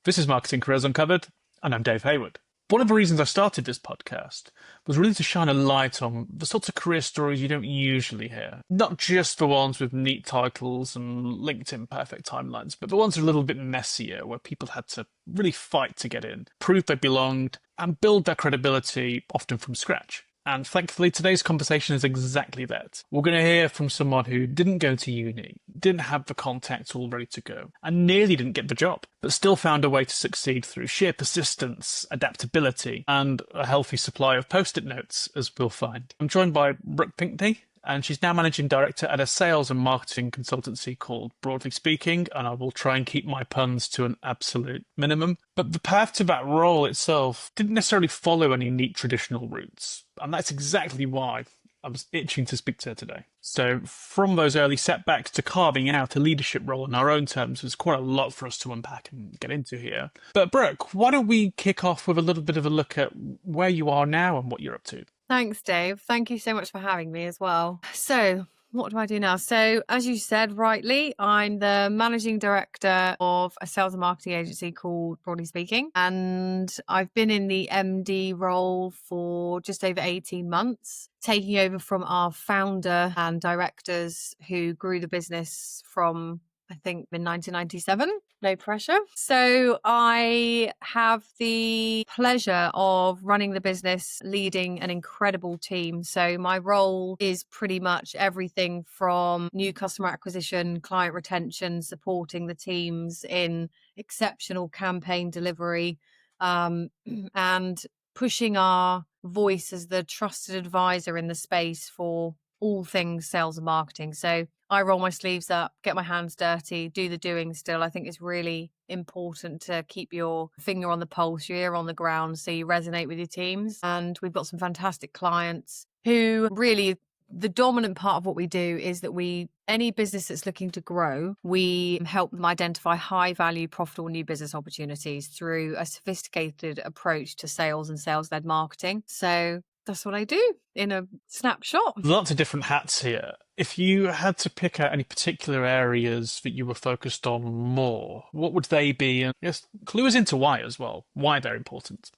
This is Marketing Careers Uncovered, and I'm Dave Hayward. One of the reasons I started this podcast was really to shine a light on the sorts of career stories you don't usually hear. Not just the ones with neat titles and LinkedIn perfect timelines, but the ones that are a little bit messier, where people had to really fight to get in, prove they belonged, and build their credibility, often from scratch. And thankfully, today's conversation is exactly that. We're going to hear from someone who didn't go to uni, didn't have the contacts all ready to go, and nearly didn't get the job, but still found a way to succeed through sheer persistence, adaptability, and a healthy supply of post-it notes, as we'll find. I'm joined by Brooke Pinkney, and she's now managing director at a sales and marketing consultancy called Broadley Speaking, and I will try and keep my puns to an absolute minimum. But the path to that role itself didn't necessarily follow any neat traditional routes, and that's exactly why I was itching to speak to her today. So from those early setbacks to carving out a leadership role in our own terms, there's quite a lot for us to unpack and get into here. But Brooke, why don't we kick off with a little bit of a look at where you are now and what you're up to? Thanks, Dave. Thank you so much for having me as well. So what do I do now? So as you said rightly, I'm the managing director of a sales and marketing agency called Broadley Speaking. And I've been in the MD role for just over 18 months, taking over from our founder and directors who grew the business from, I think, in 1997. No pressure. So I have the pleasure of running the business, leading an incredible team. So my role is pretty much everything from new customer acquisition, client retention, supporting the teams in exceptional campaign delivery, and pushing our voice as the trusted advisor in the space for all things sales and marketing. So I roll my sleeves up, get my hands dirty, do the doing still. I think it's really important to keep your finger on the pulse, your ear on the ground, so you resonate with your teams. And we've got some fantastic clients who really, the dominant part of what we do is that any business that's looking to grow, we help them identify high value, profitable new business opportunities through a sophisticated approach to sales and sales-led marketing. So that's what I do in a snapshot. Lots of different hats here. If you had to pick out any particular areas that you were focused on more, what would they be? And I guess clue us into why as well, why they're important.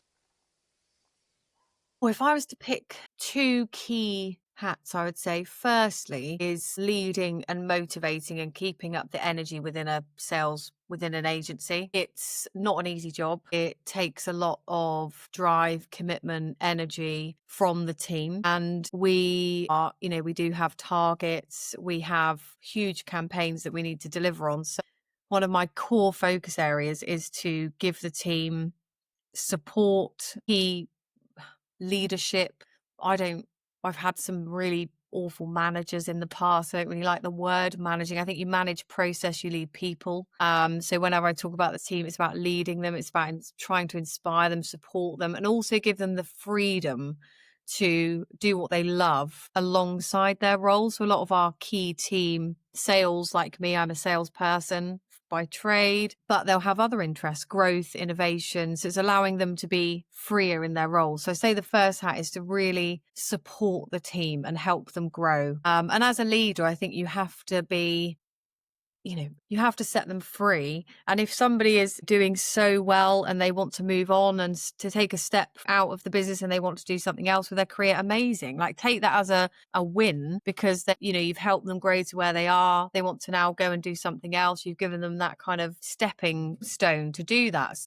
Well, if I was to pick two key hats, I would say firstly is leading and motivating and keeping up the energy within an agency. It's not an easy job. It takes a lot of drive, commitment, energy from the team. And we do have targets. We have huge campaigns that we need to deliver on. So one of my core focus areas is to give the team support, key leadership. I've had some really awful managers in the past. I don't really like the word managing. I think you manage process, you lead people. So whenever I talk about the team, it's about leading them. It's about trying to inspire them, support them, and also give them the freedom to do what they love alongside their roles. So a lot of our key team sales, like me, I'm a salesperson by trade, but they'll have other interests, growth, innovation. So it's allowing them to be freer in their roles. So I say the first hat is to really support the team and help them grow. And as a leader, I think you have to be, you have to set them free. And if somebody is doing so well and they want to move on and to take a step out of the business and they want to do something else with their career, amazing. Like take that as a win, because that, you've helped them grow to where they are. They want to now go and do something else. You've given them that kind of stepping stone to do that.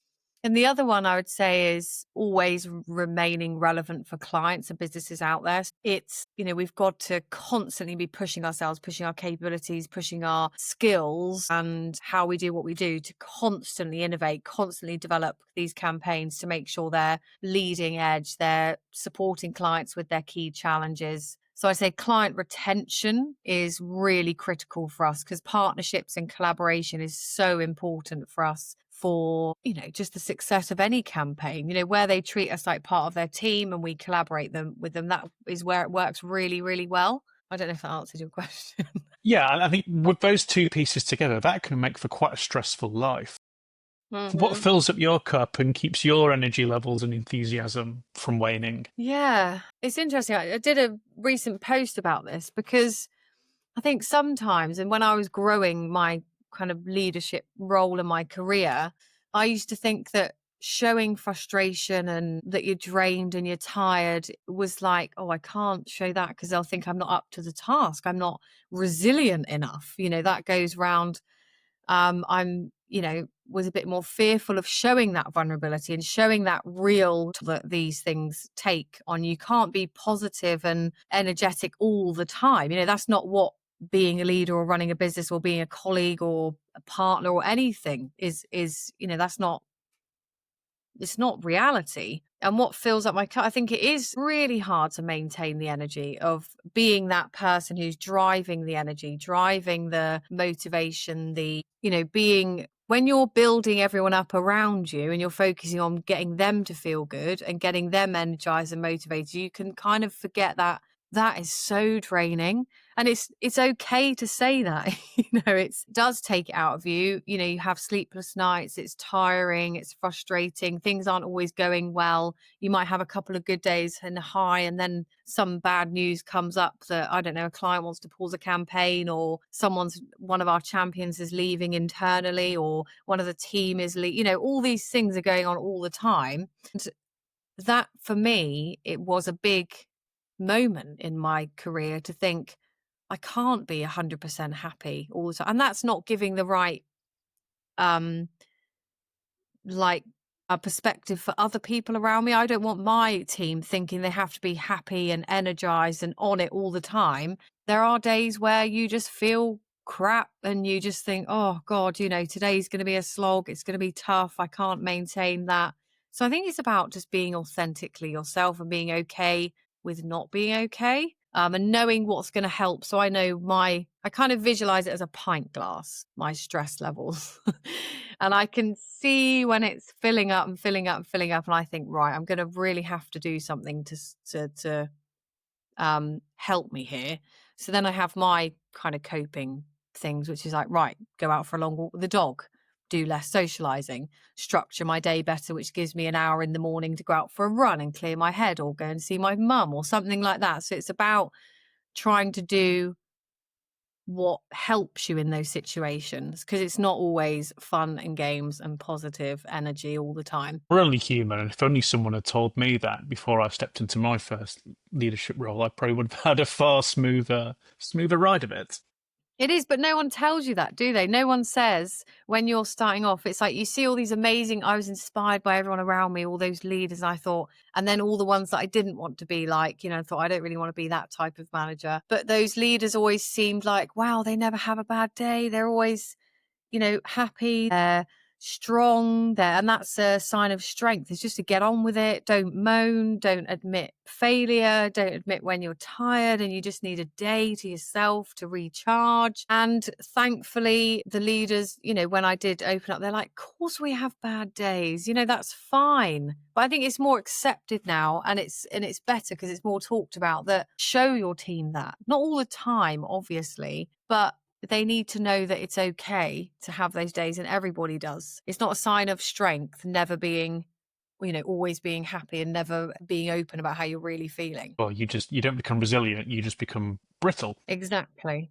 And the other one I would say is always remaining relevant for clients and businesses out there. It's, we've got to constantly be pushing ourselves, pushing our capabilities, pushing our skills and how we do what we do to constantly innovate, constantly develop these campaigns to make sure they're leading edge, they're supporting clients with their key challenges. So I say client retention is really critical for us because partnerships and collaboration is so important for us for, just the success of any campaign, where they treat us like part of their team and we collaborate with them. That is where it works really, really well. I don't know if that answers your question. Yeah, I think with those two pieces together, that can make for quite a stressful life. Mm-hmm. What fills up your cup and keeps your energy levels and enthusiasm from waning? Yeah, it's interesting. I did a recent post about this because I think sometimes, and when I was growing my kind of leadership role in my career, I used to think that showing frustration and that you're drained and you're tired was like, oh, I can't show that because they'll think I'm not up to the task. I'm not resilient enough. That goes round. I'm, was a bit more fearful of showing that vulnerability and showing that real that these things take on. You can't be positive and energetic all the time. That's not what being a leader or running a business or being a colleague or a partner or anything is, that's not, it's not reality. And what fills up my cup, I think it is really hard to maintain the energy of being that person who's driving the energy, driving the motivation, being when you're building everyone up around you and you're focusing on getting them to feel good and getting them energized and motivated, you can kind of forget that is so draining. And it's okay to say that. It does take it out of you. You have sleepless nights, it's tiring, it's frustrating, things aren't always going well. You might have a couple of good days and a high, and then some bad news comes up that, I don't know, a client wants to pause a campaign, or one of our champions is leaving internally, or one of the team is all these things are going on all the time. And that, for me, it was a big moment in my career to think, I can't be 100% happy all the time. And that's not giving the right, like, a perspective for other people around me. I don't want my team thinking they have to be happy and energized and on it all the time. There are days where you just feel crap and you just think, oh God, today's going to be a slog. It's going to be tough. I can't maintain that. So I think it's about just being authentically yourself and being okay with not being okay. And knowing what's going to help. So I know I kind of visualize it as a pint glass, my stress levels. And I can see when it's filling up and filling up and filling up. And I think, right, I'm going to really have to do something to help me here. So then I have my kind of coping things, which is like, right, go out for a long walk with the dog, do less socializing, structure my day better, which gives me an hour in the morning to go out for a run and clear my head, or go and see my mum or something like that. So it's about trying to do what helps you in those situations, because it's not always fun and games and positive energy all the time. We're only human, and if only someone had told me that before I stepped into my first leadership role, I probably would have had a far smoother ride of it. It is, but no one tells you that, do they? No one says when you're starting off. It's like you see all these amazing, I was inspired by everyone around me, all those leaders, I thought, and then all the ones that I didn't want to be like, I thought, I don't really want to be that type of manager. But those leaders always seemed like, wow, they never have a bad day. They're always, happy. They're strong there, and that's a sign of strength. It's just to get on with it. Don't moan, don't admit failure, don't admit when you're tired and you just need a day to yourself to recharge. And thankfully the leaders, when I did open up, they're like, of course we have bad days, that's fine. But I think it's more accepted now, and it's better because it's more talked about. That show your team that, not all the time obviously, but they need to know that it's okay to have those days, and everybody does. It's not a sign of strength, never being, always being happy and never being open about how you're really feeling. Well, you don't become resilient, you just become brittle. Exactly.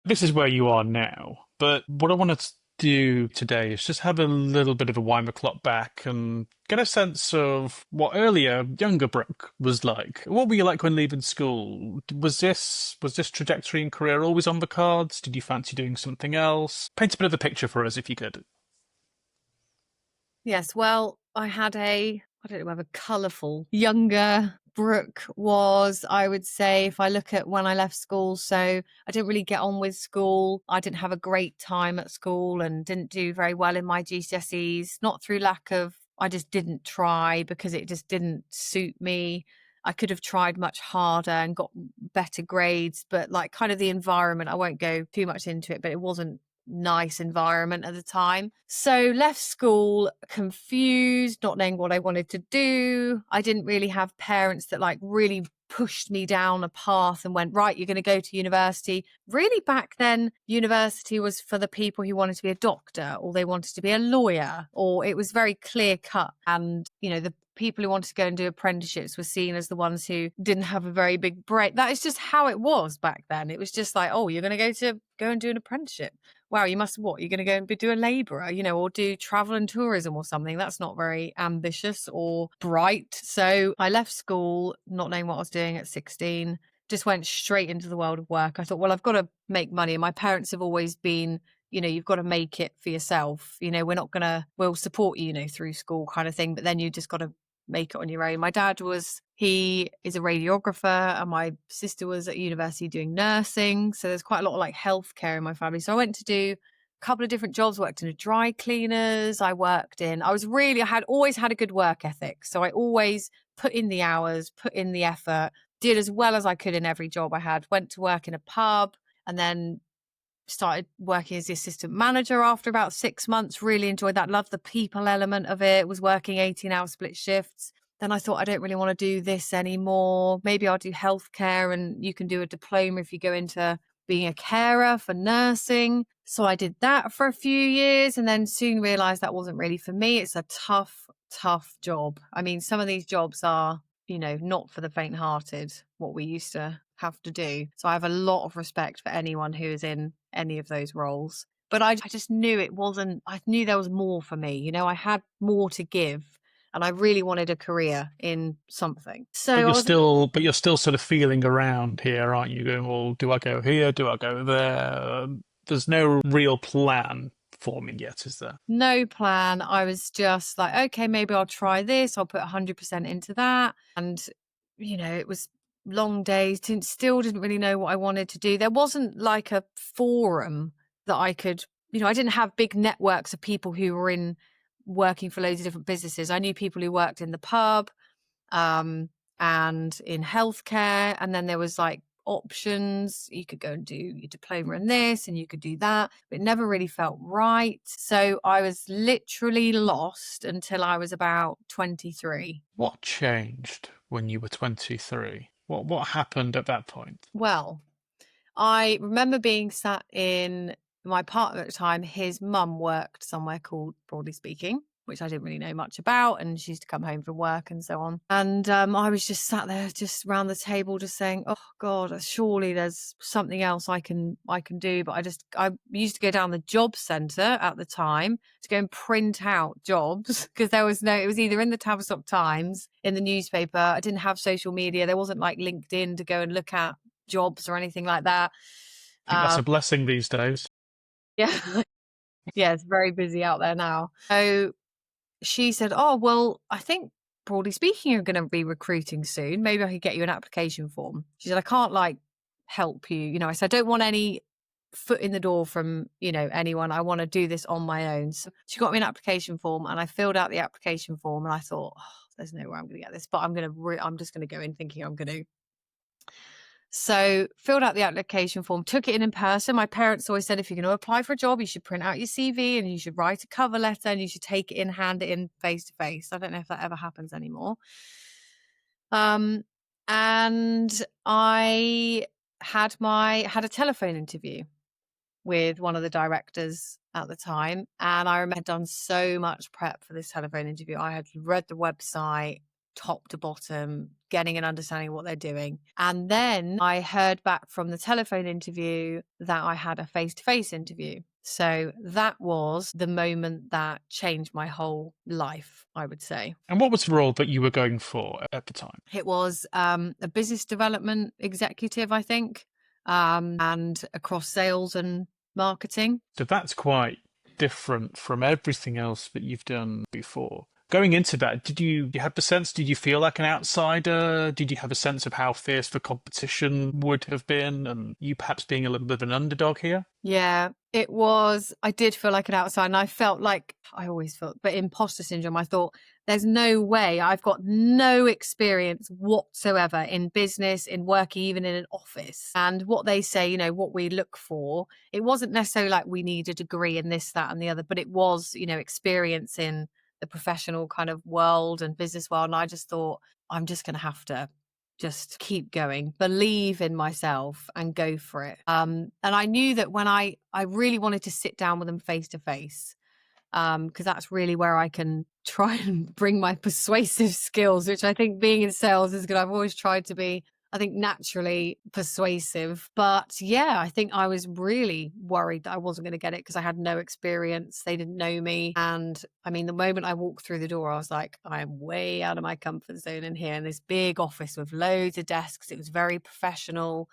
This is where you are now, but what I want to do today is just have a little bit of a wind the clock back and get a sense of what earlier, younger Brooke was like. What were you like when leaving school? Was this trajectory and career always on the cards? Did you fancy doing something else? Paint a bit of a picture for us if you could. Yes, well, I had I don't know whether colourful, younger Brooke was, I would say, if I look at when I left school. So I didn't really get on with school. I didn't have a great time at school and didn't do very well in my GCSEs, not through lack of, I just didn't try because it just didn't suit me. I could have tried much harder and got better grades, but like kind of the environment, I won't go too much into it, but it wasn't nice environment at the time. So left school confused, not knowing what I wanted to do. I didn't really have parents that like really pushed me down a path and went, right, you're going to go to university. Really, back then, university was for the people who wanted to be a doctor, or they wanted to be a lawyer, or it was very clear cut. And, the people who wanted to go and do apprenticeships were seen as the ones who didn't have a very big break. That is just how it was back then. It was just like, oh, you're going to go and do an apprenticeship. Wow, you must, what? You're going to go and do a labourer, or do travel and tourism or something. That's not very ambitious or bright. So I left school not knowing what I was doing at 16, just went straight into the world of work. I thought, well, I've got to make money. And my parents have always been, you've got to make it for yourself. We'll support you, through school kind of thing. But then you just got to make it on your own. My dad he is a radiographer, and my sister was at university doing nursing. So there's quite a lot of like healthcare in my family. So I went to do a couple of different jobs, worked in a dry cleaners. I had always had a good work ethic. So I always put in the hours, put in the effort, did as well as I could in every job I had, went to work in a pub, and then started working as the assistant manager after about 6 months. Really enjoyed that. Loved the people element of it. Was working 18-hour split shifts. Then I thought, I don't really want to do this anymore. Maybe I'll do healthcare, and you can do a diploma if you go into being a carer for nursing. So I did that for a few years, and then soon realized that wasn't really for me. It's a tough job. I mean, some of these jobs are, not for the faint-hearted, what we used to have to do. So I have a lot of respect for anyone who is in any of those roles. But I just knew I knew there was more for me. I had more to give, and I really wanted a career in something. So But you're still sort of feeling around here, aren't you? Going, well, do I go here? Do I go there? There's no real plan forming yet, is there? No plan. I was just like, okay, maybe I'll try this. I'll put 100% into that. And, it was long days. Still didn't really know what I wanted to do. There wasn't like a forum that I could, I didn't have big networks of people who were working for loads of different businesses. I knew people who worked in the pub and in healthcare. And then there was like options. You could go and do your diploma in this, and you could do that. But it never really felt right. So I was literally lost until I was about 23. What changed when you were 23? What happened at that point? Well, I remember being sat in my partner at the time. His mum worked somewhere called Broadley Speaking, which I didn't really know much about, and she used to come home from work and so on. And I was just sat there, just around the table, just saying, "Oh God, surely there's something else I can do." But I used to go down the job centre at the time to go and print out jobs, because it was either in the Tavistock Times, in the newspaper. I didn't have social media. There wasn't like LinkedIn to go and look at jobs or anything like that. I think that's a blessing these days. Yeah. Yeah, it's very busy out there now. So she said, oh, well, I think Broadly Speaking are going to be recruiting soon. Maybe I could get you an application form. She said, I can't help you. I said, I don't want any foot in the door from, anyone. I want to do this on my own. So she got me an application form, and I filled out the application form, and I thought, there's no way I'm going to get this, but I'm just going to go in thinking I'm going to. So filled out the application form, took it in person. My parents always said, if you're going to apply for a job, you should print out your CV, and you should write a cover letter, and you should take it in, hand it in face to face. I don't know if that ever happens anymore. And I had a telephone interview with one of the directors at the time. And I remember I'd done so much prep for this telephone interview. I had read the website top to bottom, getting an understanding of what they're doing. And then I heard back from the telephone interview that I had a face-to-face interview. So that was the moment that changed my whole life, I would say. And what was the role that you were going for at the time? It was a business development executive, I think, and across sales and marketing. So that's quite different from everything else that you've done before. Going into that, did you have the sense, did you feel like an outsider? Did you have a sense of how fierce the competition would have been, and you perhaps being a little bit of an underdog here? Yeah, it was. I did feel like an outsider, and I felt like, I always felt, but imposter syndrome. I thought, there's no way. I've got no experience whatsoever in business, in working, even in an office. And what they say, what we look for, it wasn't necessarily like we need a degree in this, that, and the other, but it was, experience in the professional kind of world and business world. And I just thought, I'm just going to have to just keep going, believe in myself, and go for it. And I knew that when I really wanted to sit down with them face to face, because that's really where I can try and bring my persuasive skills, which I think being in sales is good. I've always tried to be, I think, naturally persuasive. But yeah, I think I was really worried that I wasn't going to get it because I had no experience. They didn't know me. And I mean, the moment I walked through the door, I was like, I am way out of my comfort zone in here in this big office with loads of desks. It was very professional.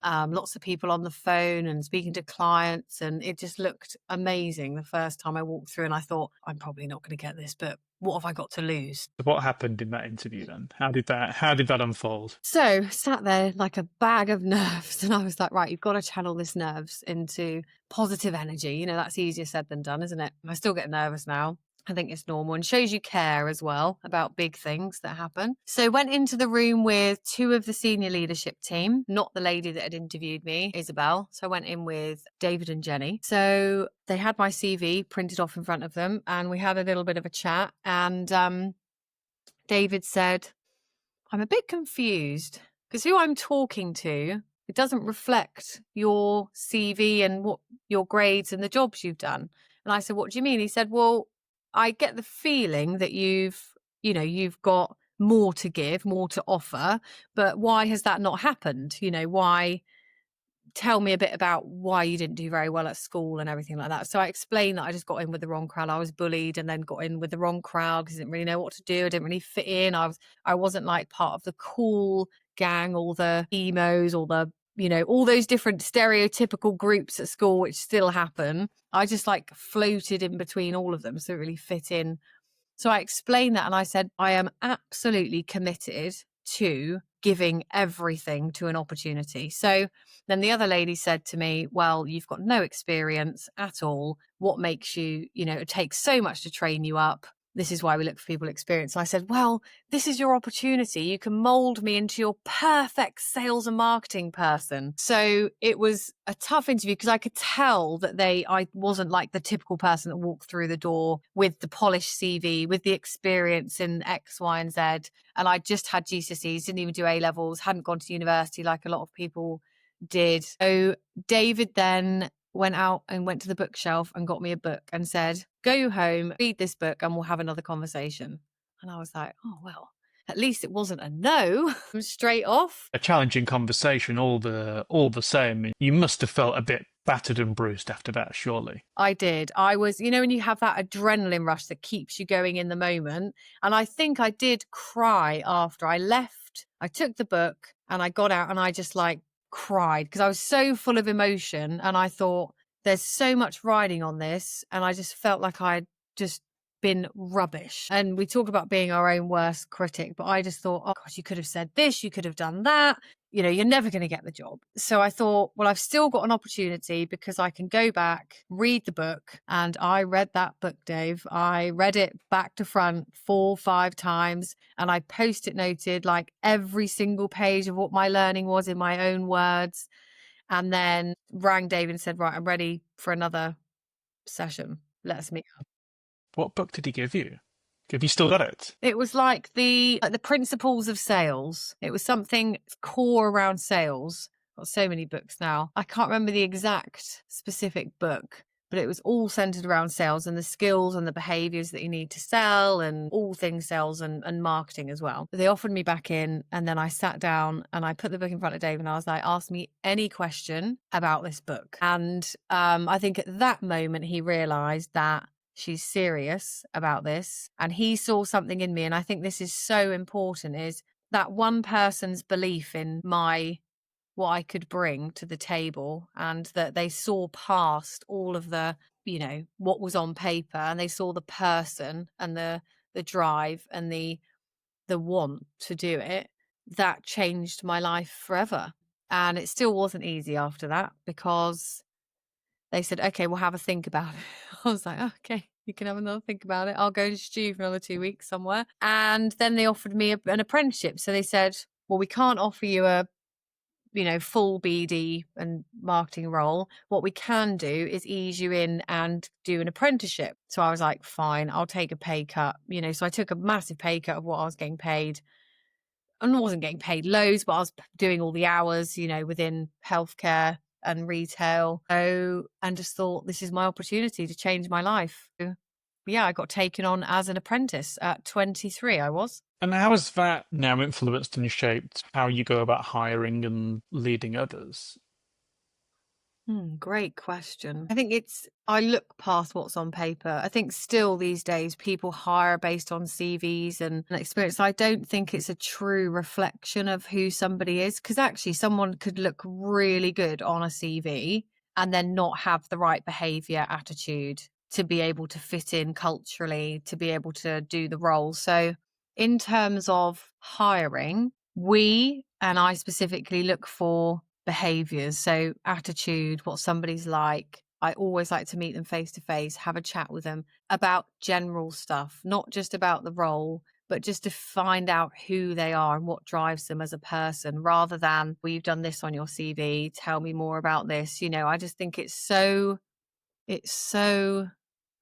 Lots of people on the phone and speaking to clients, and it just looked amazing the first time I walked through. And I thought, I'm probably not going to get this, but what have I got to lose? So what happened in that interview then? How did that unfold? So sat there like a bag of nerves, and I was like, right, you've got to channel this nerves into positive energy. You know, that's easier said than done, isn't it? I still get nervous now. I think it's normal and shows you care as well about big things that happen. So went into the room with two of the senior leadership team, not the lady that had interviewed me, Isabel. So I went in with David and Jenny. So they had my CV printed off in front of them, and we had a little bit of a chat. And David said, I'm a bit confused because who I'm talking to, it doesn't reflect your CV and what your grades and the jobs you've done. And I said, what do you mean? He said, well, I get the feeling that you've got more to give, more to offer, but why has that not happened? You know, why? Tell me a bit about why you didn't do very well at school and everything like that. So I explained that I just got in with the wrong crowd. I was bullied and then got in with the wrong crowd because I didn't really know what to do. I didn't really fit in. I wasn't like part of the cool gang, all the emos, all the, you know, all those different stereotypical groups at school, which still happen. I just like floated in between all of them. So it really fit in. So I explained that and I said, I am absolutely committed to giving everything to an opportunity. So then the other lady said to me, well, you've got no experience at all. What makes you, you know, it takes so much to train you up. This is why we look for people experience. I said, well, this is your opportunity. You can mold me into your perfect sales and marketing person. So it was a tough interview because I could tell that I wasn't like the typical person that walked through the door with the polished CV, with the experience in X, Y, and Z. And I just had GCSEs, didn't even do A levels, hadn't gone to university like a lot of people did. So David then went out and went to the bookshelf and got me a book and said, go home, read this book and we'll have another conversation. And I was like, oh, well, at least it wasn't a no straight off. A challenging conversation, all the same. You must have felt a bit battered and bruised after that, surely. I did. I was, you know, when you have that adrenaline rush that keeps you going in the moment. And I think I did cry after I left. I took the book and I got out and I just like cried because I was so full of emotion. And I thought, there's so much riding on this. And I just felt like I'd just been rubbish. And we talk about being our own worst critic, but I just thought, oh gosh, you could have said this, you could have done that. You know, you're never going to get the job. So I thought, well, I've still got an opportunity because I can go back, read the book. And I read that book, Dave. I read it back to front 4 or 5 times. And I post-it noted like every single page of what my learning was in my own words. And then rang David and said, right, I'm ready for another session. Let's meet up. What book did he give you? Have you still got it? It was like the principles of sales. It was something core around sales. Got so many books now. I can't remember the exact specific book, but it was all centered around sales and the skills and the behaviors that you need to sell and all things sales and marketing as well. They offered me back in and then I sat down and I put the book in front of Dave and I was like, ask me any question about this book. And I think at that moment he realized that she's serious about this and he saw something in me. And I think this is so important, is that one person's belief in what I could bring to the table, and that they saw past all of the, you know, what was on paper, and they saw the person and the drive and the want to do it. That changed my life forever. And it still wasn't easy after that because they said, okay, we'll have a think about it. I was like, oh, okay, you can have another think about it. I'll go to Stew for another 2 weeks somewhere. And then they offered me an apprenticeship. So they said, well, we can't offer you a, you know, full BD and marketing role. What we can do is ease you in and do an apprenticeship. So I was like, fine, I'll take a pay cut. You know, so I took a massive pay cut of what I was getting paid. And I wasn't getting paid loads, but I was doing all the hours, you know, within healthcare and retail. So, and just thought, this is my opportunity to change my life. yeah, I got taken on as an apprentice at 23, I was. And how has that now influenced and shaped how you go about hiring and leading others? Great question. I think I look past what's on paper. I think still these days people hire based on CVs and experience. I don't think it's a true reflection of who somebody is, because actually someone could look really good on a CV and then not have the right behavior, attitude to be able to fit in culturally, to be able to do the role. So in terms of hiring, and I specifically look for behaviors. So attitude, what somebody's like. I always like to meet them face to face, have a chat with them about general stuff, not just about the role, but just to find out who they are and what drives them as a person, rather than, well, you've done this on your CV, tell me more about this. I just think it's so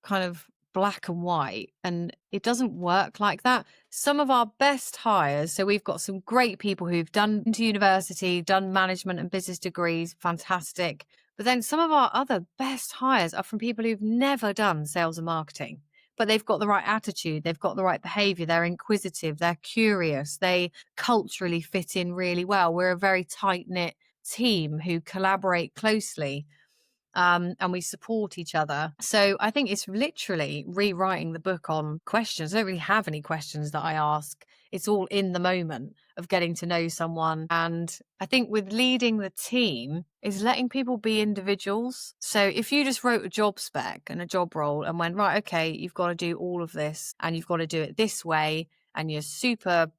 kind of black and white, and it doesn't work like that. Some of our best hires, so we've got some great people who've done to university, done management and business degrees, fantastic. But then some of our other best hires are from people who've never done sales and marketing, but they've got the right attitude, they've got the right behavior, they're inquisitive, they're curious, they culturally fit in really well. We're a very tight knit team who collaborate closely, and we support each other. So I think it's literally rewriting the book on questions. I don't really have any questions that I ask. It's all in the moment of getting to know someone. And I think with leading the team is letting people be individuals. So if you just wrote a job spec and a job role and went, right, okay, you've got to do all of this and you've got to do it this way, and you're super,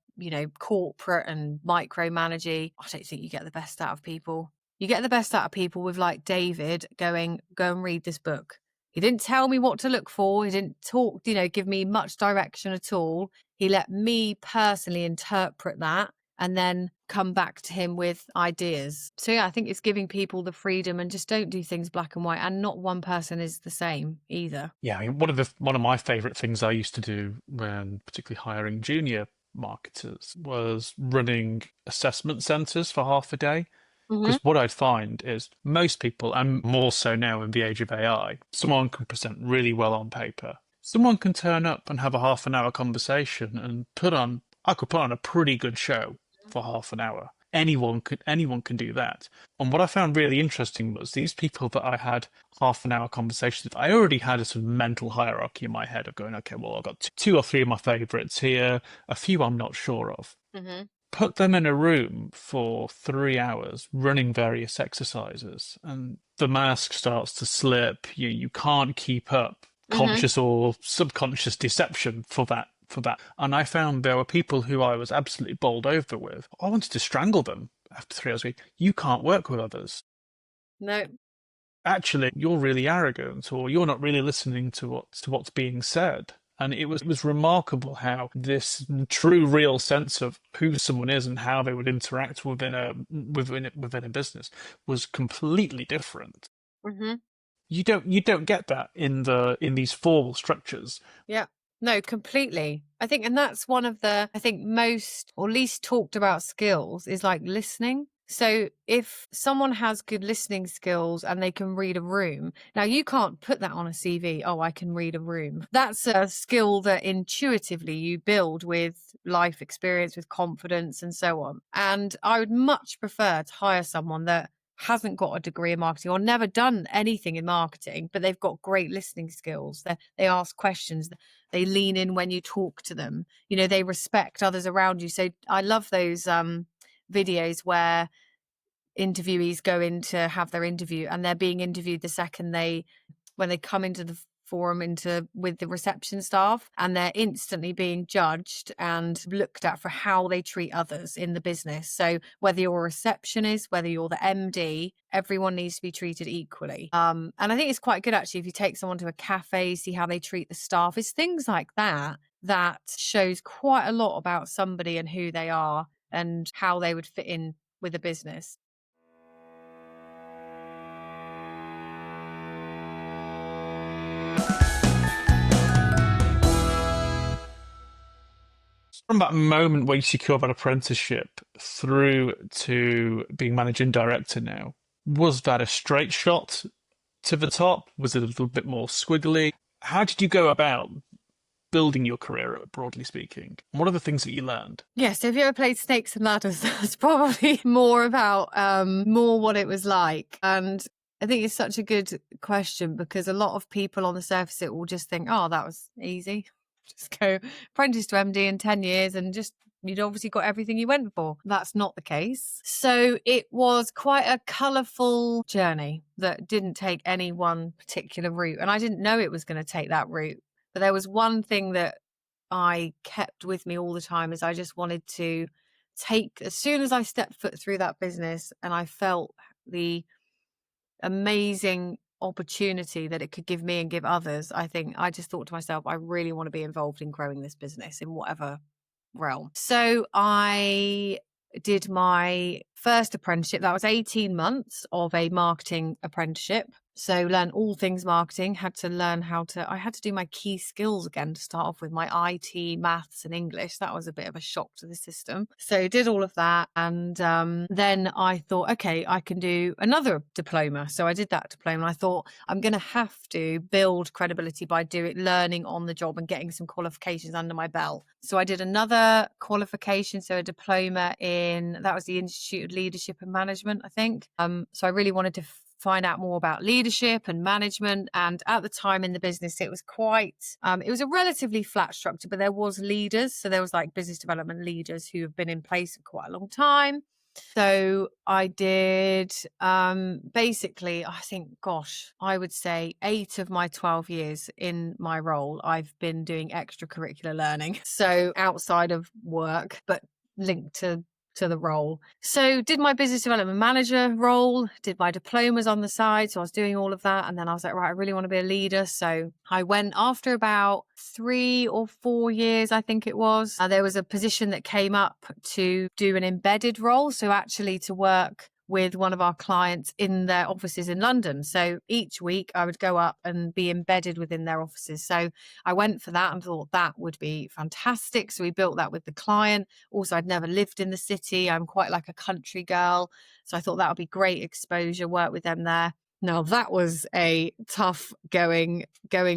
corporate and micromanagey, I don't think you get the best out of people. You get the best out of people with, like, David going, go and read this book. He didn't tell me what to look for. He didn't give me much direction at all. He let me personally interpret that and then come back to him with ideas. So yeah, I think it's giving people the freedom, and just don't do things black and white. And not one person is the same either. Yeah, I mean, one of my favorite things I used to do when particularly hiring junior marketers was running assessment centers for half a day. Mm-hmm. Because what I'd find is most people, and more so now in the age of AI, someone can present really well on paper. Someone can turn up and have a half an hour conversation and I could put on a pretty good show for half an hour. Anyone can do that. And what I found really interesting was these people that I had half an hour conversations with, I already had a sort of mental hierarchy in my head of going, okay, well, I've got two or three of my favorites here, a few I'm not sure of. Mm-hmm. Put them in a room for 3 hours running various exercises, and the mask starts to slip. You can't keep up conscious or subconscious deception for that. And I found there were people who I was absolutely bowled over with. I wanted to strangle them after 3 hours. You can't work with others. No. Actually, you're really arrogant, or you're not really listening to what's being said. And it was remarkable how this true, real sense of who someone is and how they would interact within a business was completely different. Mm-hmm. You don't get that in these formal structures. Yeah. No, completely. I think, and that's one of the, I think, most or least talked about skills is like listening. So if someone has good listening skills and they can read a room, now you can't put that on a CV. Oh, I can read a room. That's a skill that intuitively you build with life experience, with confidence and so on. And I would much prefer to hire someone that hasn't got a degree in marketing or never done anything in marketing, but they've got great listening skills. They ask questions. They lean in when you talk to them. They respect others around you. So I love those videos where interviewees go in to have their interview and they're being interviewed the second when they come into the forum with the reception staff, and they're instantly being judged and looked at for how they treat others in the business. So whether you're a receptionist, whether you're the MD, everyone needs to be treated equally. And I think it's quite good actually if you take someone to a cafe, see how they treat the staff. It's things like that shows quite a lot about somebody and who they are and how they would fit in with a business. From that moment where you secure that apprenticeship through to being managing director now, was that a straight shot to the top? Was it a little bit more squiggly? How did you go about building your career, broadly speaking? What are the things that you learned? Yeah, so if you ever played Snakes and Ladders, that's probably more about more what it was like. And I think it's such a good question because a lot of people on the surface it will just think, oh, that was easy. Just go apprentice to MD in 10 years and just you'd obviously got everything you went for. That's not the case. So it was quite a colourful journey that didn't take any one particular route. And I didn't know it was going to take that route. But there was one thing that I kept with me all the time is I just wanted to take, as soon as I stepped foot through that business and I felt the amazing opportunity that it could give me and give others, I think I just thought to myself, I really want to be involved in growing this business in whatever realm. So I did my first apprenticeship. That was 18 months of a marketing apprenticeship. So learn all things marketing, had to learn I had to do my key skills again to start off with my IT, maths and English. That was a bit of a shock to the system. So did all of that. And then I thought, okay, I can do another diploma. So I did that diploma. I thought I'm going to have to build credibility by learning on the job and getting some qualifications under my belt. So I did another qualification. So a diploma that was the Institute of Leadership and Management, I think. So I really wanted to find out more about leadership and management. And at the time in the business, it was it was a relatively flat structure, but there was leaders. So there was like business development leaders who have been in place for quite a long time. So I did basically, I think, I would say 8 of my 12 years in my role, I've been doing extracurricular learning. So outside of work, but linked to the role. So did my business development manager role, did my diplomas on the side. So I was doing all of that. And then I was like, right, I really want to be a leader. So I went after about 3 or 4 years, I think it was. There was a position that came up to do an embedded role. So actually to work with one of our clients in their offices in London. So each week I would go up and be embedded within their offices. So I went for that and thought that would be fantastic. So we built that with the client. Also, I'd never lived in the city. I'm quite like a country girl. So I thought that would be great exposure, work with them there. Now that was a tough going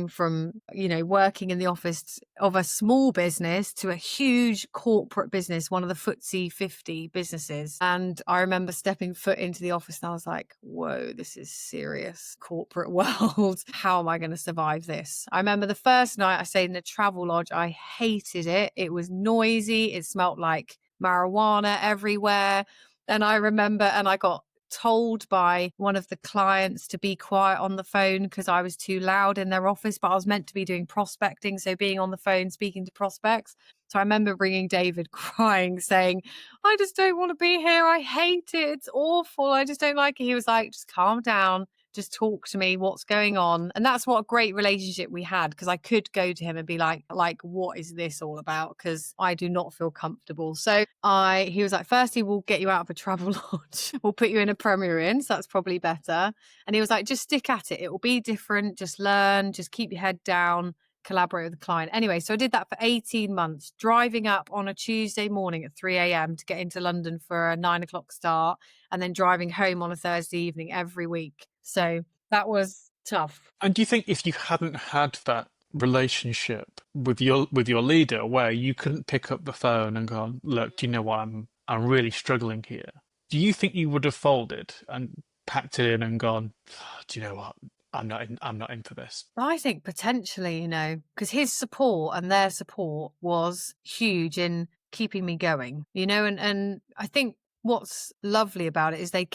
from, working in the office of a small business to a huge corporate business, one of the FTSE 50 businesses. And I remember stepping foot into the office and I was like, whoa, this is serious corporate world. How am I going to survive this? I remember the first night I stayed in a travel lodge. I hated it. It was noisy. It smelled like marijuana everywhere. And I remember, and I got told by one of the clients to be quiet on the phone because I was too loud in their office, but I was meant to be doing prospecting, so being on the phone speaking to prospects. So I remember ringing David crying saying, I just don't want to be here, I hate it, it's awful, I just don't like it. He was like, just calm down, just talk to me, what's going on? And that's what a great relationship we had, because I could go to him and be like, what is this all about? Because I do not feel comfortable. So he was like, firstly, we'll get you out of a travel lodge. We'll put you in a Premier Inn. So that's probably better. And he was like, just stick at it. It will be different. Just learn, just keep your head down, collaborate with the client. Anyway, so I did that for 18 months, driving up on a Tuesday morning at 3 a.m. to get into London for a 9 o'clock start, and then driving home on a Thursday evening every week. So that was tough. And do you think if you hadn't had that relationship with your leader, where you couldn't pick up the phone and go, look, do you know what, I'm really struggling here, do you think you would have folded and packed it in and gone, "Oh, do you know what, I'm not in for this"? I think potentially, because his support and their support was huge in keeping me going, and I think what's lovely about it is they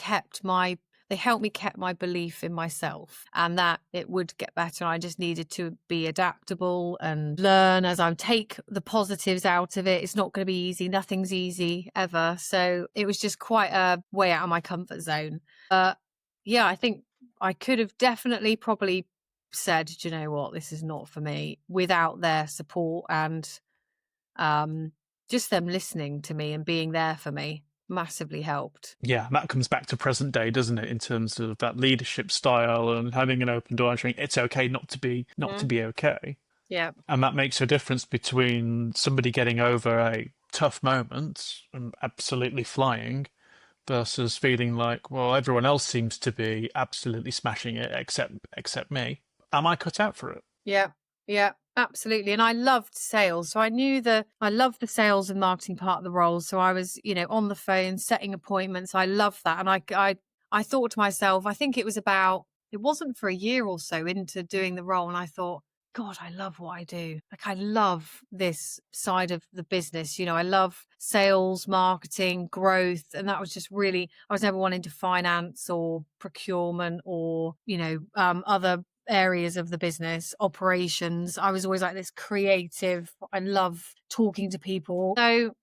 helped me keep my belief in myself and that it would get better. I just needed to be adaptable and learn as I take the positives out of it. It's not going to be easy. Nothing's easy ever. So it was just quite a way out of my comfort zone. Yeah, I think I could have definitely probably said, do you know what, this is not for me, without their support and just them listening to me and being there for me. Massively helped. Yeah, that comes back to present day, doesn't it, in terms of that leadership style and having an open door and saying it's okay not to be okay. Yeah. And that makes a difference between somebody getting over a tough moment and absolutely flying versus feeling like, well, everyone else seems to be absolutely smashing it except me. Am I cut out for it? Yeah. Yeah. Absolutely. And I loved sales. So I loved the sales and marketing part of the role. So I was, on the phone, setting appointments. I loved that. And I thought to myself, I think it wasn't for a year or so into doing the role. And I thought, God, I love what I do. Like, I love this side of the business. I love sales, marketing, growth. And that was just really, I was never wanting to finance or procurement or, other areas of the business, operations. I was always like this creative. I love talking to people. So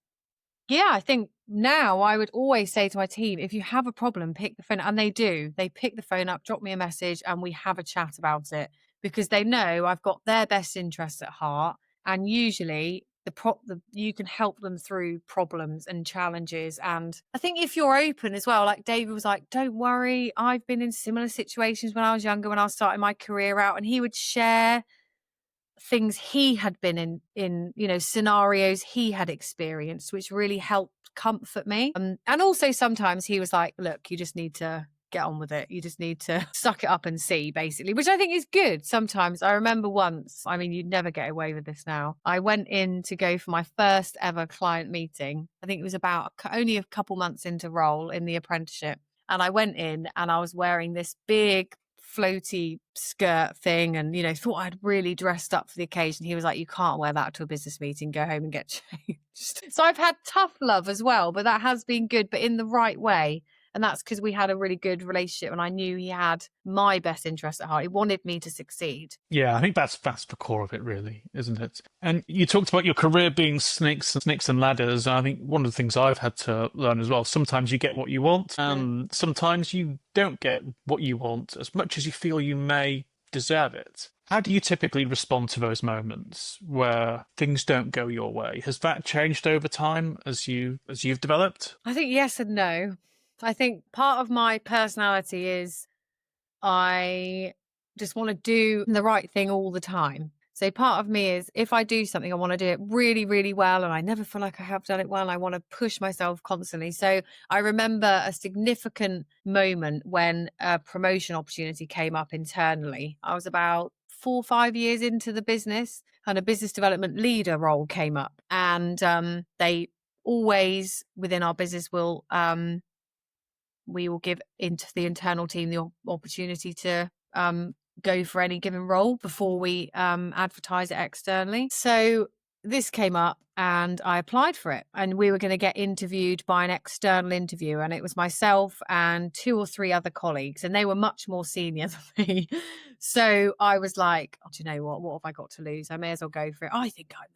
yeah, I think now I would always say to my team, if you have a problem, pick the phone up. And they do. They pick the phone up, drop me a message, and we have a chat about it because they know I've got their best interests at heart. And usually you can help them through problems and challenges. And I think if you're open as well, like David was like, don't worry, I've been in similar situations when I was younger, when I was starting my career out, and he would share things he had been in scenarios he had experienced, which really helped comfort me. And also sometimes he was like, look, you just need to get on with it, you just need to suck it up and see, basically, which I think is good. Sometimes I remember once, I mean, you'd never get away with this now, I went in to go for my first ever client meeting. I think it was about only a couple months into role in the apprenticeship, and I went in and I was wearing this big floaty skirt thing and thought I'd really dressed up for the occasion. He was like, you can't wear that to a business meeting, go home and get changed. So I've had tough love as well, but that has been good, but in the right way. And that's because we had a really good relationship and I knew he had my best interest at heart. He wanted me to succeed. Yeah, I think that's the core of it, really, isn't it? And you talked about your career being snakes and ladders. I think one of the things I've had to learn as well, sometimes you get what you want, and sometimes you don't get what you want as much as you feel you may deserve it. How do you typically respond to those moments where things don't go your way? Has that changed over time as you've developed? I think yes and no. I think part of my personality is I just want to do the right thing all the time. So part of me is if I do something, I want to do it really, really well. And I never feel like I have done it well. And I want to push myself constantly. So I remember a significant moment when a promotion opportunity came up internally. I was about 4 or 5 years into the business and a business development leader role came up. And they always within our business we will give into the internal team the opportunity to go for any given role before we advertise it externally. So this came up and I applied for it, and we were going to get interviewed by an external interviewer, and it was myself and 2 or 3 other colleagues, and they were much more senior than me. So I was like, oh, do you know what have I got to lose? I may as well go for it. I think I'm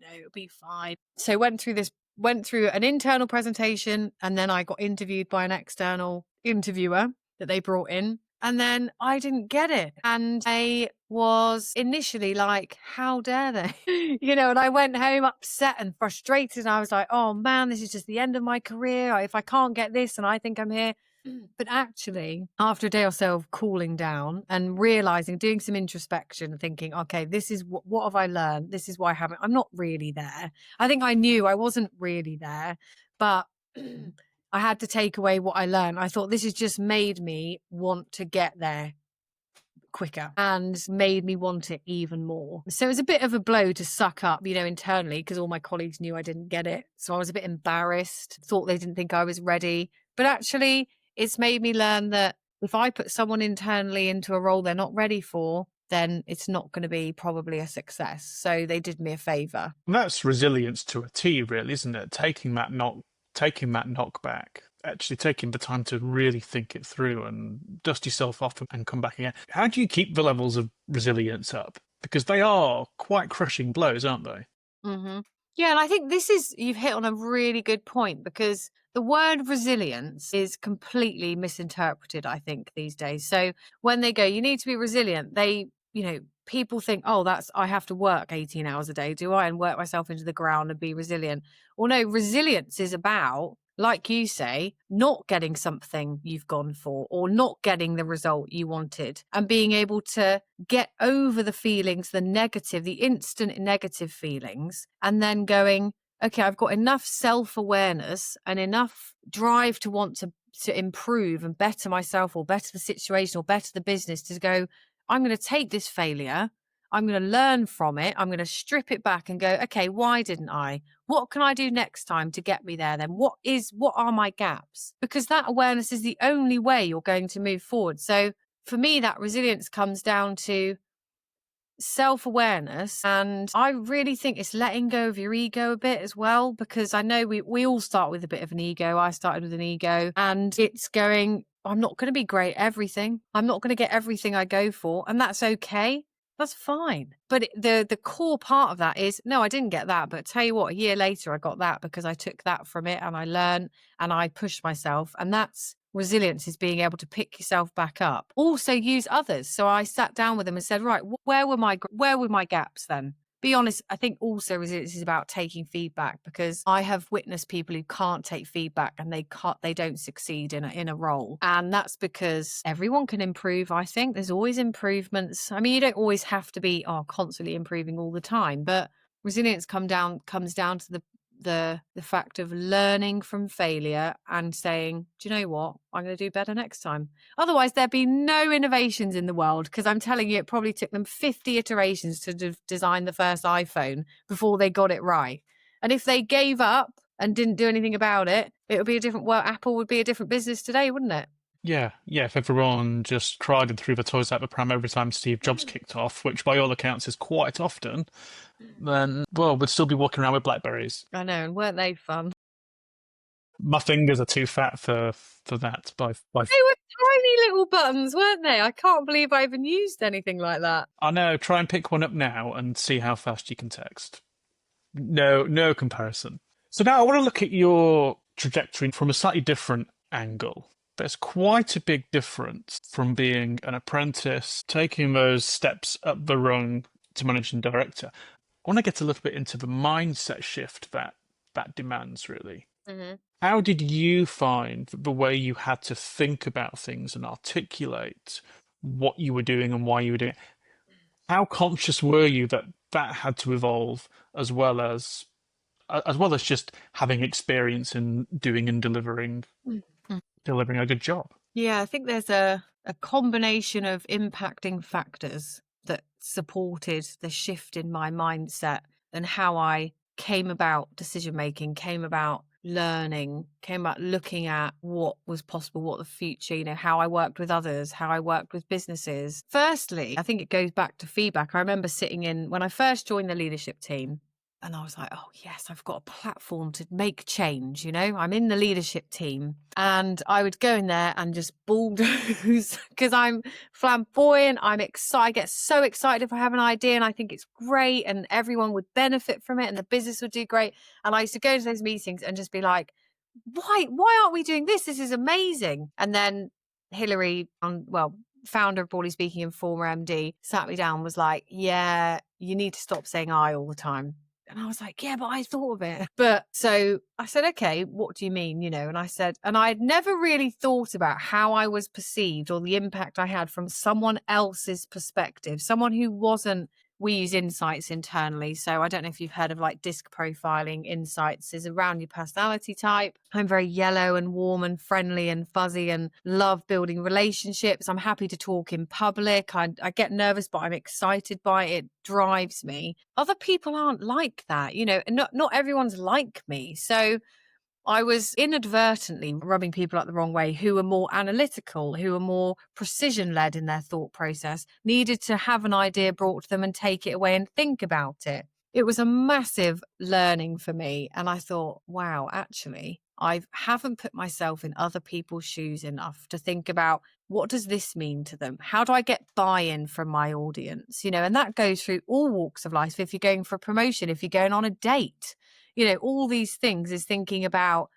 there, it'll be fine. So went through an internal presentation, and then I got interviewed by an external interviewer that they brought in. And then I didn't get it. And I was initially like, how dare they? And I went home upset and frustrated. And I was like, oh man, this is just the end of my career. If I can't get this and I think I'm here. But actually, after a day or so of cooling down and realizing, doing some introspection and thinking, okay, this is what have I learned? This is why I'm not really there. I think I knew I wasn't really there, but I had to take away what I learned. I thought this has just made me want to get there quicker and made me want it even more. So it was a bit of a blow to suck up, internally, because all my colleagues knew I didn't get it. So I was a bit embarrassed, thought they didn't think I was ready. But actually, it's made me learn that if I put someone internally into a role they're not ready for, then it's not going to be probably a success. So they did me a favor. And that's resilience to a T, really, isn't it? Taking that knockback, actually taking the time to really think it through and dust yourself off and come back again. How do you keep the levels of resilience up? Because they are quite crushing blows, aren't they? Mm-hmm. Yeah, and I think you've hit on a really good point, because the word resilience is completely misinterpreted, I think, these days. So when they go, you need to be resilient, people think, oh, I have to work 18 hours a day, do I? And work myself into the ground and be resilient. Well, no, resilience is about, like you say, not getting something you've gone for or not getting the result you wanted, and being able to get over the feelings, the instant negative feelings, and then going, okay, I've got enough self-awareness and enough drive to want to improve and better myself or better the situation or better the business to go, I'm going to take this failure. I'm going to learn from it. I'm going to strip it back and go, okay, why didn't I? What can I do next time to get me there then? What are my gaps? Because that awareness is the only way you're going to move forward. So for me, that resilience comes down to self-awareness, and I really think it's letting go of your ego a bit as well, because I know we all start with a bit of an ego. I started with an ego, and it's going, I'm not going to be great at everything. I'm not going to get everything I go for, and that's okay. That's fine. But the core part of that is, no, I didn't get that, but tell you what, a year later I got that because I took that from it and I learned and I pushed myself. And that's resilience, is being able to pick yourself back up. Also use others. So I sat down with them and said, right, where were my gaps then? Be honest. I think also resilience is about taking feedback, because I have witnessed people who can't take feedback and they don't succeed in a role. And that's because everyone can improve. I think there's always improvements. I mean, you don't always have to be constantly improving all the time, but resilience comes down to the fact of learning from failure and saying, do you know what, I'm going to do better next time. Otherwise there'd be no innovations in the world, because I'm telling you, it probably took them 50 iterations to design the first iPhone before they got it right. And if they gave up and didn't do anything about it, it would be a different world. Apple would be a different business today, wouldn't it? Yeah, if everyone just cried and threw the toys out the pram every time Steve Jobs kicked off, which by all accounts is quite often, then, well, we'd still be walking around with Blackberries. I know, and weren't they fun? My fingers are too fat for that. By They were tiny little buttons, weren't they? I can't believe I even used anything like that. I know, try and pick one up now and see how fast you can text. No comparison. So now I want to look at your trajectory from a slightly different angle. There's quite a big difference from being an apprentice, taking those steps up the rung to managing director. I want to get a little bit into the mindset shift that demands, really. Mm-hmm. How did you find the way you had to think about things and articulate what you were doing and why you were doing it? How conscious were you that had to evolve, as well as just having experience in doing and delivering a good job? Yeah, I think there's a combination of impacting factors that supported the shift in my mindset and how I came about decision making, came about learning, came about looking at what was possible, what the future, how I worked with others, how I worked with businesses. Firstly, I think it goes back to feedback. I remember sitting in when I first joined the leadership team, and I was like, oh, yes, I've got a platform to make change. I'm in the leadership team. And I would go in there and just bulldoze because I'm flamboyant. I'm excited. I get so excited if I have an idea and I think it's great and everyone would benefit from it and the business would do great. And I used to go to those meetings and just be like, why aren't we doing this? This is amazing. And then Hillary, founder of Broadley Speaking and former MD, sat me down and was like, yeah, you need to stop saying I all the time. And I was like, yeah, but I thought of it. But so I said, okay, what do you mean? And I said, and I had never really thought about how I was perceived or the impact I had from someone else's perspective, someone who wasn't, we use insights internally. So I don't know if you've heard of like disc profiling. Insights is around your personality type. I'm very yellow and warm and friendly and fuzzy and love building relationships. I'm happy to talk in public. I get nervous, but I'm excited by it. It drives me. Other people aren't like that, not everyone's like me. So I was inadvertently rubbing people up the wrong way who were more analytical, who were more precision-led in their thought process, needed to have an idea brought to them and take it away and think about it. It was a massive learning for me. And I thought, wow, actually, I haven't put myself in other people's shoes enough to think about, what does this mean to them? How do I get buy-in from my audience? And that goes through all walks of life. If you're going for a promotion, if you're going on a date, all these things is thinking about,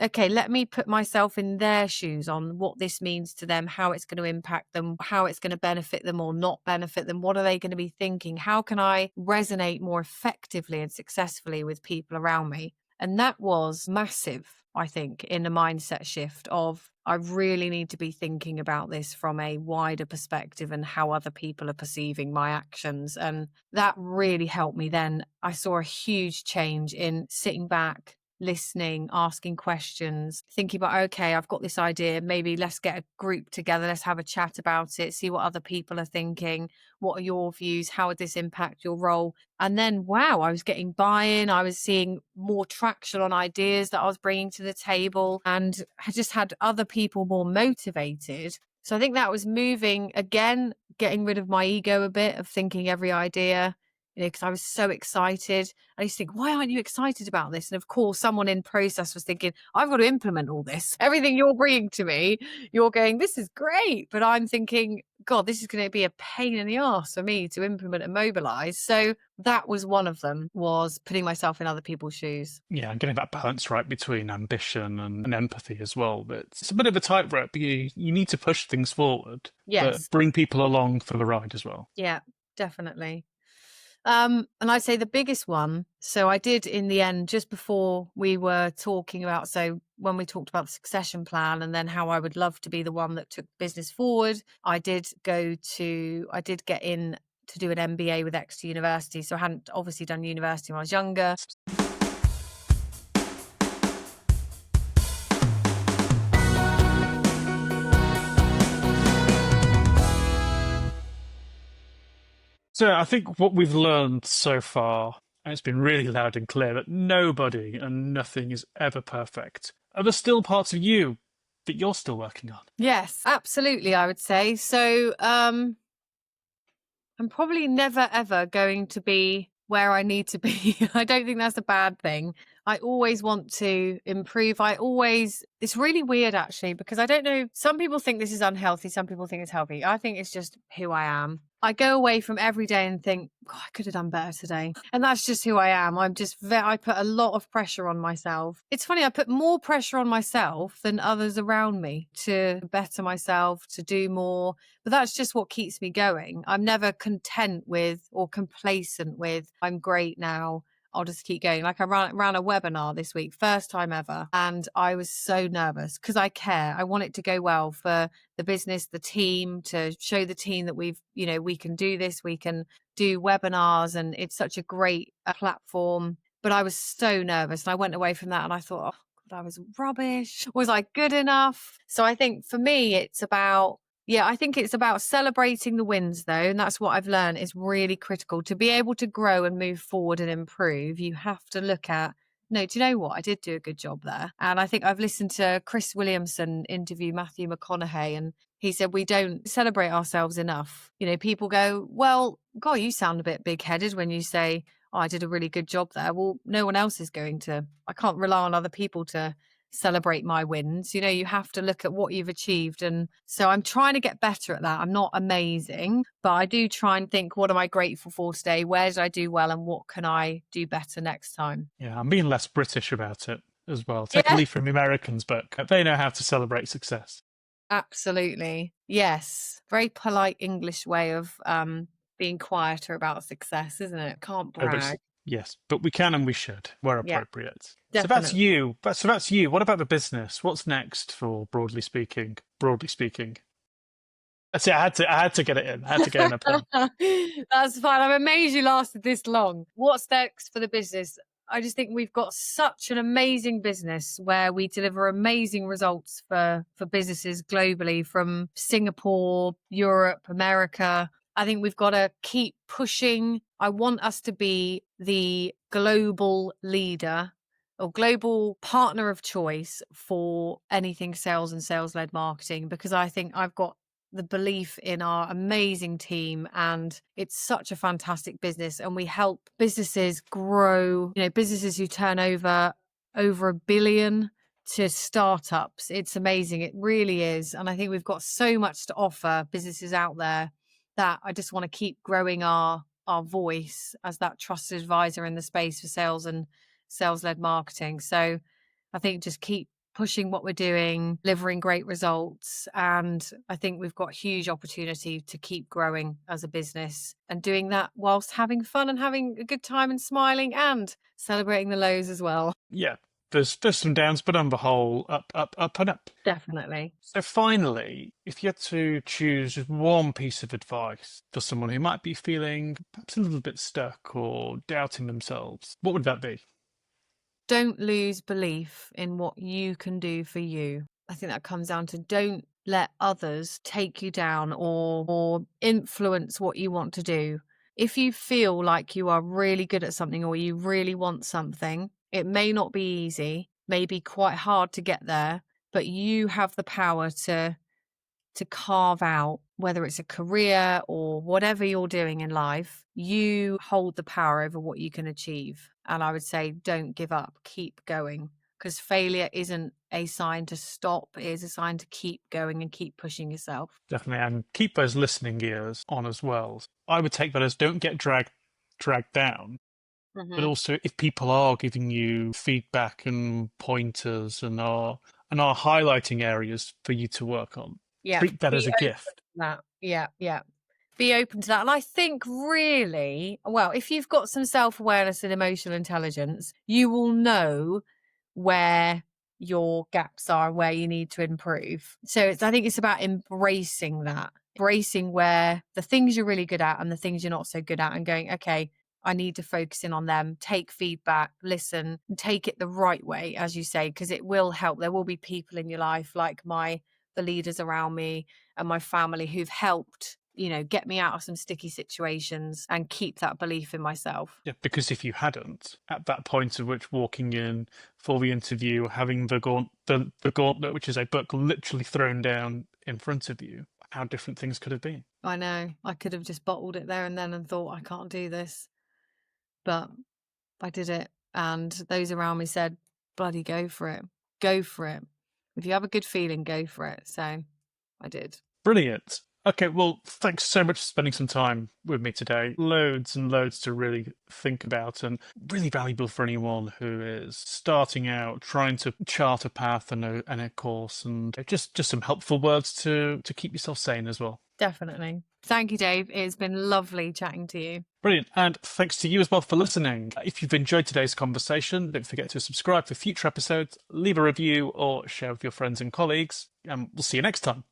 okay, let me put myself in their shoes on what this means to them, how it's going to impact them, how it's going to benefit them or not benefit them. What are they going to be thinking? How can I resonate more effectively and successfully with people around me? And that was massive, I think, in the mindset shift of, I really need to be thinking about this from a wider perspective and how other people are perceiving my actions. And that really helped me then. I saw a huge change in sitting back, listening, asking questions, thinking about, okay, I've got this idea. Maybe let's get a group together. Let's have a chat about it, see what other people are thinking. What are your views? How would this impact your role? And then, wow, I was getting buy-in. I was seeing more traction on ideas that I was bringing to the table, and I just had other people more motivated. So I think that was moving again, getting rid of my ego a bit of thinking every idea, because I was so excited. I used to think, why aren't you excited about this? And of course, someone in process was thinking, I've got to implement all this. Everything you're bringing to me, you're going, this is great. But I'm thinking, God, this is going to be a pain in the arse for me to implement and mobilize. So that was one of them, was putting myself in other people's shoes. Yeah, and getting that balance right between ambition and empathy as well. But it's a bit of a tightrope. You need to push things forward, but Yes. bring people along for the ride as well. Yeah, definitely. And I'd say the biggest one, so I did in the end, just before we were talking about, so when we talked about the succession plan and then how I would love to be the one that took business forward, I did get in to do an MBA with Exeter University. So I hadn't obviously done university when I was younger. So I think what we've learned so far, and it's been really loud and clear, that nobody and nothing is ever perfect. Are there still parts of you that you're still working on? Yes, absolutely, I would say. So I'm probably never, ever going to be where I need to be. I don't think that's a bad thing. I always want to improve. It's really weird actually, because I don't know. Some people think this is unhealthy. Some people think it's healthy. I think it's just who I am. I go away from every day and think, God, I could have done better today. And that's just who I am. I put a lot of pressure on myself. It's funny, I put more pressure on myself than others around me to better myself, to do more. But that's just what keeps me going. I'm never content with or complacent with, I'm great now, I'll just keep going. Like I ran a webinar this week, first time ever. And I was so nervous because I care. I want it to go well for the business, the team, to show the team that we can do this, we can do webinars, and it's such a great platform. But I was so nervous, and I went away from that and I thought, oh, God, I was rubbish. Was I good enough? So I think for me, I think it's about celebrating the wins, though. And that's what I've learned is really critical. To be able to grow and move forward and improve, you have to look at, no, do you know what? I did do a good job there. And I think I've listened to Chris Williamson interview Matthew McConaughey, and he said, we don't celebrate ourselves enough. People go, well, God, you sound a bit big-headed when you say, oh, I did a really good job there. Well, no one else is going to. I can't rely on other people to celebrate my wins. You have to look at what you've achieved. And so I'm trying to get better at that. I'm not amazing, but I do try and think, what am I grateful for today? Where did I do well? And what can I do better next time? Yeah, I'm being less British about it as well. Take a Yeah, leaf from the Americans, but they know how to celebrate success. absolutely. Yes. Very polite English way of being quieter about success, isn't it? Can't brag. Yes, but we can and we should, where Yeah, appropriate. So that's definitely. you. So that's you. What about the business? What's next for Broadly Speaking? Broadly Speaking. That's it. I had to get it in. I had to get in a pun. That's fine. I'm amazed you lasted this long. What's next for the business? I just think we've got such an amazing business where we deliver amazing results for businesses globally, from Singapore, Europe, America. I think we've got to keep pushing. I want us to be the global leader or global partner of choice for anything sales and sales-led marketing, because I think I've got the belief in our amazing team, and it's such a fantastic business, and we help businesses grow, businesses who turn over $1 billion to startups. It's amazing. It really is. And I think we've got so much to offer businesses out there that I just want to keep growing our voice as that trusted advisor in the space for sales and sales-led marketing. So I think just keep pushing what we're doing, delivering great results. And I think we've got huge opportunity to keep growing as a business, and doing that whilst having fun and having a good time and smiling and celebrating the lows as well. Yeah, there's some downs, but on the whole, up and up. Definitely. So finally, if you had to choose just one piece of advice for someone who might be feeling perhaps a little bit stuck or doubting themselves, what would that be? don't lose belief in what you can do for you. I think that comes down to don't let others take you down or influence what you want to do. If you feel like you are really good at something or you really want something, it may not be easy, may be quite hard to get there, but you have the power to carve out, whether it's a career or whatever you're doing in life, you hold the power over what you can achieve. And I would say, don't give up, keep going, because failure isn't a sign to stop, it is a sign to keep going and keep pushing yourself. Definitely, and keep those listening ears on as well. I would take that as don't get dragged down, but also if people are giving you feedback and pointers and are highlighting areas for you to work on, treat that as a gift. Yeah. Be open to that. And I think really, well, if you've got some self-awareness and emotional intelligence, you will know where your gaps are and where you need to improve. So I think it's about embracing that, embracing where the things you're really good at and the things you're not so good at, and going, okay, I need to focus in on them, take feedback, listen, and take it the right way, as you say, because it will help. There will be people in your life like the leaders around me and my family who've helped, get me out of some sticky situations and keep that belief in myself. Yeah, because if you hadn't, at that point at which walking in for the interview, having the gauntlet, which is a book literally thrown down in front of you, how different things could have been. I know. I could have just bottled it there and then and thought, I can't do this. But I did it. And those around me said, bloody go for it. Go for it. If you have a good feeling, go for it. So I did. Brilliant. Okay, well, thanks so much for spending some time with me today. Loads and loads to really think about, and really valuable for anyone who is starting out, trying to chart a path and a course, and just some helpful words to keep yourself sane as well. Definitely. Thank you, Dave. It's been lovely chatting to you. Brilliant. And thanks to you as well for listening. If you've enjoyed today's conversation, don't forget to subscribe for future episodes, leave a review, or share with your friends and colleagues. And we'll see you next time.